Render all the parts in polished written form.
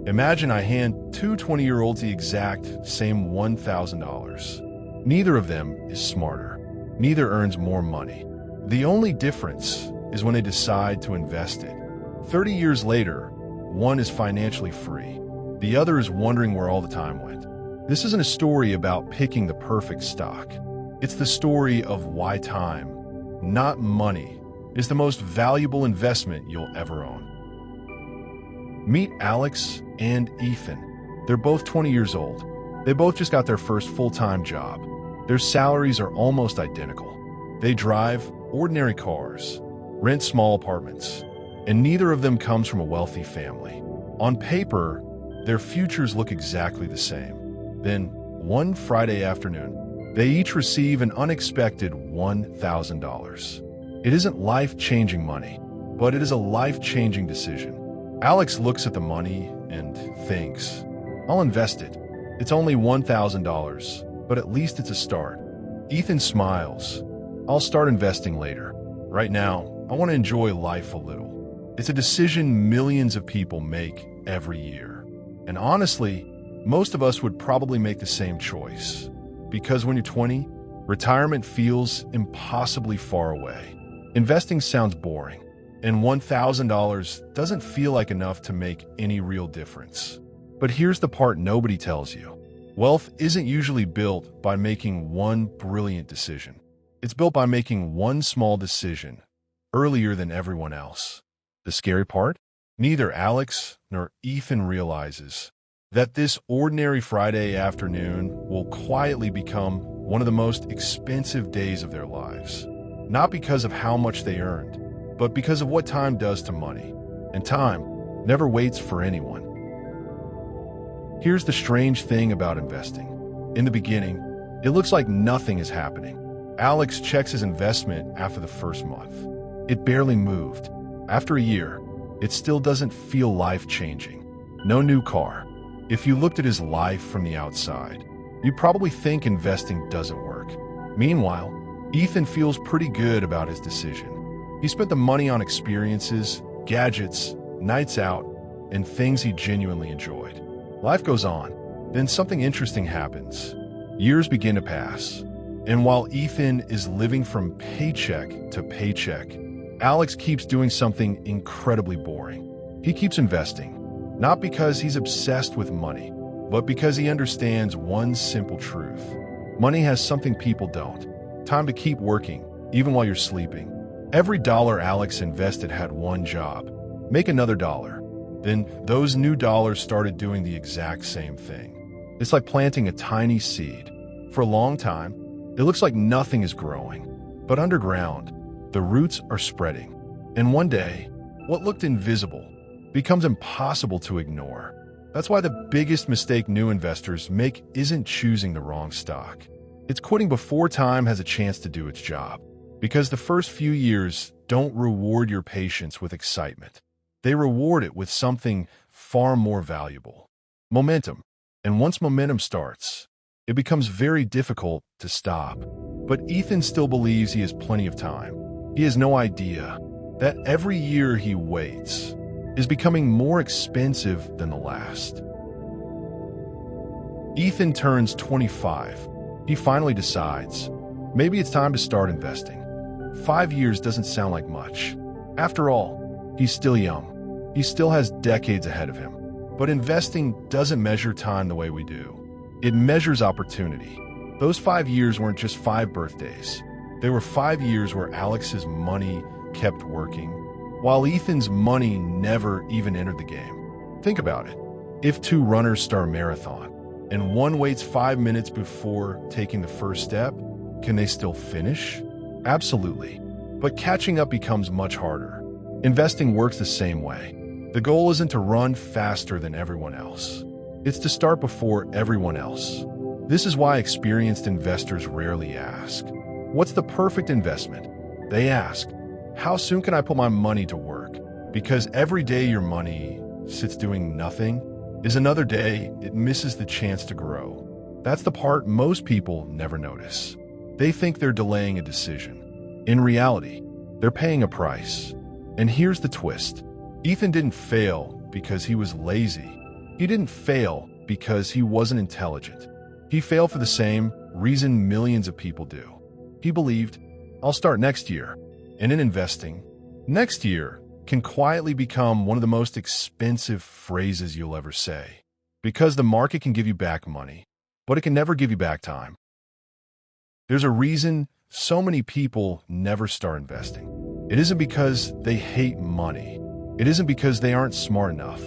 Imagine I hand two 20-year-olds the exact same $1,000. Neither of them is smarter. Neither earns more money. The only difference is when they decide to invest it. 30 years later, one is financially free. The other is wondering where all the time went. This isn't a story about picking the perfect stock. It's the story of why time, not money, is the most valuable investment you'll ever own. Meet Alex and Ethan. They're both 20 years old. They both just got their first full-time job. Their salaries are almost identical. They drive ordinary cars, rent small apartments, and neither of them comes from a wealthy family. On paper, their futures look exactly the same. Then, one Friday afternoon, they each receive an unexpected $1,000. It isn't life-changing money, but it is a life-changing decision. Alex looks at the money and thinks, I'll invest it. It's only $1,000, but at least it's a start. Ethan smiles. I'll start investing later. Right now, I want to enjoy life a little. It's a decision millions of people make every year. And honestly, most of us would probably make the same choice. Because when you're 20, retirement feels impossibly far away. Investing sounds boring, and $1,000 doesn't feel like enough to make any real difference. But here's the part nobody tells you. Wealth isn't usually built by making one brilliant decision. It's built by making one small decision earlier than everyone else. The scary part? Neither Alex nor Ethan realizes that this ordinary Friday afternoon will quietly become one of the most expensive days of their lives. Not because of how much they earned, but because of what time does to money. And time never waits for anyone. Here's the strange thing about investing. In the beginning, it looks like nothing is happening. Alex checks his investment after the first month. It barely moved. After a year, it still doesn't feel life-changing. No new car. If you looked at his life from the outside, you'd probably think investing doesn't work. Meanwhile, Ethan feels pretty good about his decision. He spent the money on experiences, gadgets, nights out, and things he genuinely enjoyed. Life goes on. Then something interesting happens. Years begin to pass. And while Ethan is living from paycheck to paycheck, Alex keeps doing something incredibly boring. He keeps investing, not because he's obsessed with money, but because he understands one simple truth. Money has something people don't. Time to keep working, even while you're sleeping. Every dollar Alex invested had one job: make another dollar. Then those new dollars started doing the exact same thing. It's like planting a tiny seed. For a long time, it looks like nothing is growing. But underground, the roots are spreading. And one day, what looked invisible becomes impossible to ignore. That's why the biggest mistake new investors make isn't choosing the wrong stock. It's quitting before time has a chance to do its job. Because the first few years don't reward your patience with excitement. They reward it with something far more valuable: momentum. And once momentum starts, it becomes very difficult to stop. But Ethan still believes he has plenty of time. He has no idea that every year he waits is becoming more expensive than the last. Ethan turns 25. He finally decides, maybe it's time to start investing. 5 years doesn't sound like much. After all, he's still young. He still has decades ahead of him. But investing doesn't measure time the way we do. It measures opportunity. Those 5 years weren't just 5 birthdays. They were 5 years where Alex's money kept working, while Ethan's money never even entered the game. Think about it. If two runners start a marathon, and one waits 5 minutes before taking the first step, can they still finish? Absolutely. But catching up becomes much harder. Investing works the same way. The goal isn't to run faster than everyone else. It's to start before everyone else. This is why experienced investors rarely ask, what's the perfect investment? They ask, how soon can I put my money to work? Because every day your money sits doing nothing is another day it misses the chance to grow. That's the part most people never notice. They think they're delaying a decision. In reality, they're paying a price. And here's the twist. Ethan didn't fail because he was lazy. He didn't fail because he wasn't intelligent. He failed for the same reason millions of people do. He believed, I'll start next year. And in investing, next year can quietly become one of the most expensive phrases you'll ever say. Because the market can give you back money, but it can never give you back time. There's a reason so many people never start investing. It isn't because they hate money. It isn't because they aren't smart enough.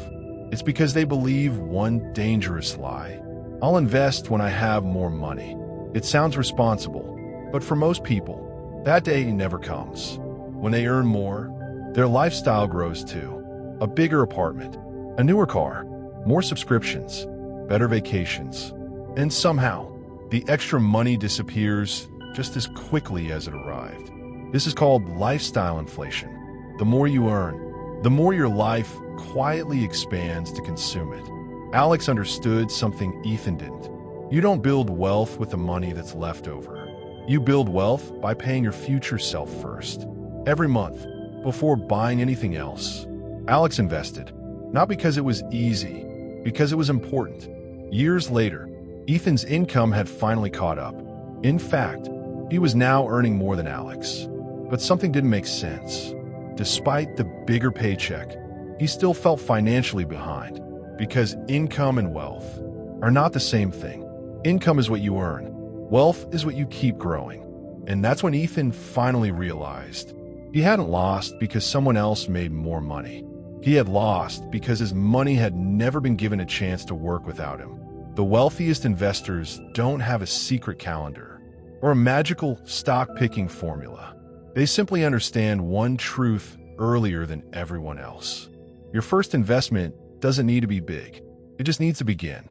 It's because they believe one dangerous lie. I'll invest when I have more money. It sounds responsible, but for most people, that day never comes. When they earn more, their lifestyle grows too. A bigger apartment, a newer car, more subscriptions, better vacations, and somehow, the extra money disappears just as quickly as it arrived. This is called lifestyle inflation. The more you earn, the more your life quietly expands to consume it. Alex understood something Ethan didn't. You don't build wealth with the money that's left over. You build wealth by paying your future self first. Every month, before buying anything else, Alex invested, not because it was easy, because it was important. Years later, Ethan's income had finally caught up. In fact, he was now earning more than Alex. But something didn't make sense. Despite the bigger paycheck, he still felt financially behind, because income and wealth are not the same thing. Income is what you earn. Wealth is what you keep growing. And that's when Ethan finally realized he hadn't lost because someone else made more money. He had lost because his money had never been given a chance to work without him. The wealthiest investors don't have a secret calendar or a magical stock-picking formula. They simply understand one truth earlier than everyone else. Your first investment doesn't need to be big. It just needs to begin.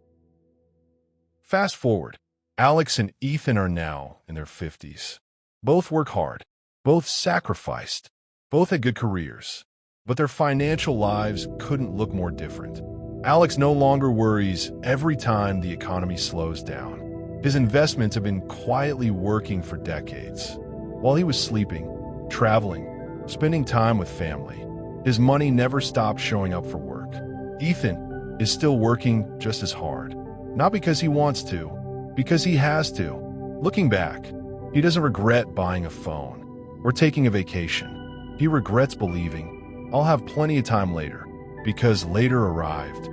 Fast forward, Alex and Ethan are now in their 50s. Both work hard, both sacrificed, both had good careers, but their financial lives couldn't look more different. Alex no longer worries every time the economy slows down. His investments have been quietly working for decades. While he was sleeping, traveling, spending time with family, his money never stopped showing up for work. Ethan is still working just as hard. Not because he wants to, because he has to. Looking back, he doesn't regret buying a phone or taking a vacation. He regrets believing, I'll have plenty of time later, because later arrived,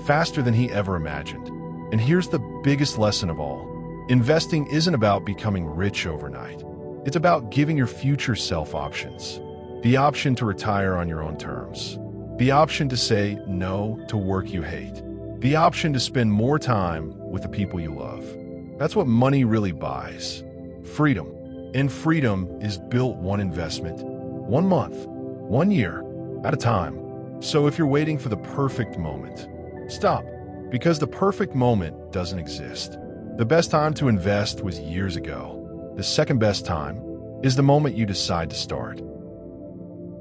faster than he ever imagined. And here's the biggest lesson of all. Investing isn't about becoming rich overnight. It's about giving your future self options. The option to retire on your own terms. The option to say no to work you hate. The option to spend more time with the people you love. That's what money really buys. Freedom. And freedom is built one investment, 1 month, 1 year at a time. So if you're waiting for the perfect moment, stop, because the perfect moment doesn't exist. The best time to invest was years ago. The second best time is the moment you decide to start.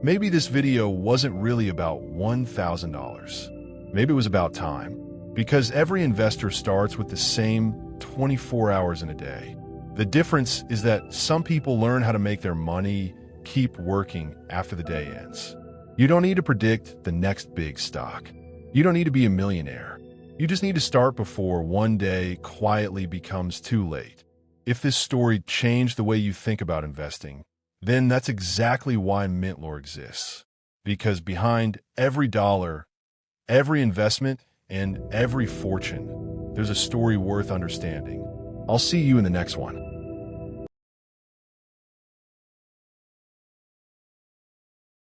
Maybe this video wasn't really about $1,000. Maybe it was about time. Because every investor starts with the same 24 hours in a day. The difference is that some people learn how to make their money keep working after the day ends. You don't need to predict the next big stock. You don't need to be a millionaire. You just need to start before one day quietly becomes too late. If this story changed the way you think about investing, then that's exactly why MintLore exists. Because behind every dollar, every investment, and every fortune, there's a story worth understanding. I'll see you in the next one.